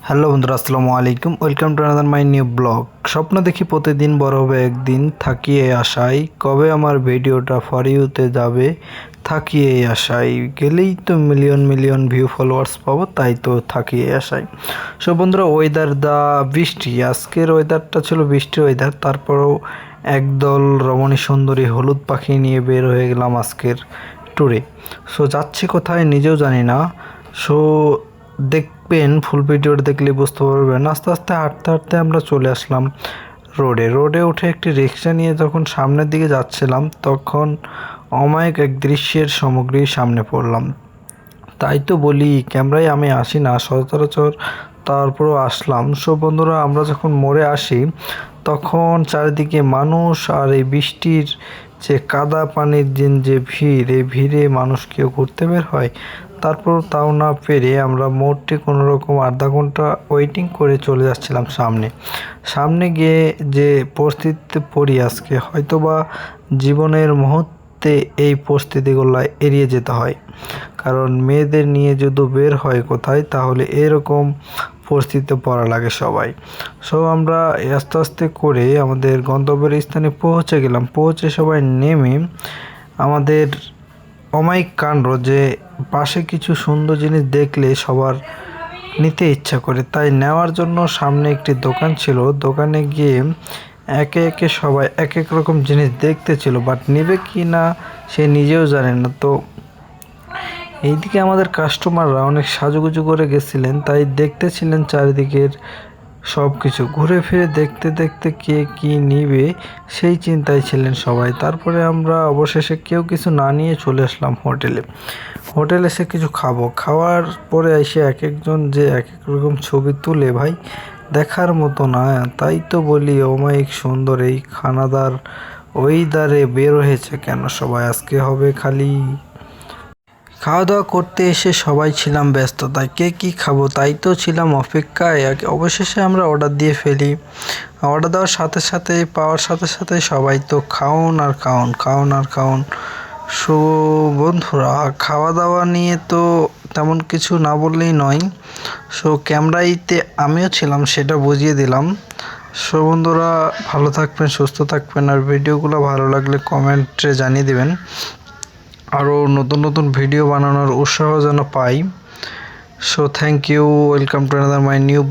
Hello বন্ধুরা, আসসালামু আলাইকুম। Welcome to another my new blog. স্বপ্ন দেখি প্রতিদিন, বড় হবে একদিন, থাকিয়ে আশায় কবে আমার ভিডিওটা ফর ইউতে যাবে, থাকিয়ে আশায় গেলেই তো মিলিয়ন মিলিয়ন ভিউ ফলোয়ার্স পাবো, তাই তো থাকিয়ে আশায়। সো বন্ধুরা, ওয়েদার বৃষ্টি, আজকের ওয়েদারটা ছিল বৃষ্টির ওয়েদার। তারপরেও একদল রমণী সুন্দরী হলুদ পাখি নিয়ে বের হয়ে গেলাম আজকের ট্যুরে। সো যাচ্ছি কোথায় নিজেও জানি না। সো দেখবেন, ফুল ভিডিওটা দেখলে বুঝতে পারবেন। আস্তে আস্তে হাঁটতে হাঁটতে আমরা চলে আসলাম রোডে উঠে একটি রিক্সা নিয়ে যখন সামনের দিকে যাচ্ছিলাম, তখন অমায়িক এক দৃশ্যের সামগ্রীর সামনে পড়লাম। তাই তো বলি, ক্যামেরায় আমি আসি না সচরাচর, তারপরও আসলাম। সো বন্ধুরা, আমরা যখন মোড়ে আসি তখন চারিদিকে মানুষ, আর এই বৃষ্টির যে কাদা পানির যে ভিড়, এই ভিড়ে মানুষ কেউ ঘুরতে বের হয়। তারপর তাও না পেরে আমরা মোড়টি কোনো রকম আধা ঘন্টা ওয়েটিং করে চলে যাচ্ছিলাম সামনে গিয়ে যে পরিস্থিতিতে পড়ি আজকে, হয়তোবা জীবনের মুহূর্তে এই পরিস্থিতিগুলো এড়িয়ে যেতে হয়। কারণ মেয়েদের নিয়ে যদি বের হয় কোথায়, তাহলে এরকম পরিস্থিতিতে পড়া লাগে সবাই। সো আমরা আস্তে আস্তে করে আমাদের গন্তব্যের স্থানে পৌঁছে গেলাম। পৌঁছে সবাই নেমে আমাদের অমায়িক কাণ্ড যে পাশে কিছু সুন্দর জিনিস দেখলে সবার নিতে ইচ্ছা করে, তাই নেওয়ার জন্য সামনে একটি দোকান ছিল। দোকানে গিয়ে একে একে সবাই এক এক রকম জিনিস দেখতে ছিল, বাট নেবে কি না সে নিজেও জানে না। তো এইদিকে আমাদের কাস্টমাররা অনেক সাজুগুজু করে গেছিলেন, তাই দেখতেছিলেন চারিদিকের সব কিছু। ঘুরে ফিরে দেখতে দেখতে কে কি নিবে সেই চিন্তায় ছিলেন সবাই। তারপরে আমরা অবশেষে কেউ কিছু না নিয়ে চলে আসলাম হোটেলে এসে কিছু খাওয়ার পরে এসে এক একজন যে এক এক রকম ছবি তুলে, ভাই দেখার মতো না। তাই তো বলি, অমায়িক সুন্দর এই খানাদার ওয়েদারে বের হয়েছে কেন সবাই, আজকে হবে খালি খাওয়া দাওয়া করতে। এসে সবাই ছিলাম ব্যস্ততায়, কে কী খাবো তাই তো ছিলাম অপেক্ষায়। অবশেষে আমরা অর্ডার দিয়ে ফেলি। অর্ডার দেওয়ার সাথে সাথে, পাওয়ার সাথে সাথে সবাই তো খাওন আর খাওন। সো বন্ধুরা, খাওয়া দাওয়া নিয়ে তো তেমন কিছু না বললেই নয়। সো ক্যামেরাইতে আমিও ছিলাম, সেটা বুঝিয়ে দিলাম। সো বন্ধুরা, ভালো থাকবেন, সুস্থ থাকবেন, আর ভিডিওগুলো ভালো লাগলে কমেন্টে জানিয়ে দেবেন। আরও নতুন নতুন ভিডিও বানানোর উৎসাহ যেন পাই। So thank you, welcome to another my new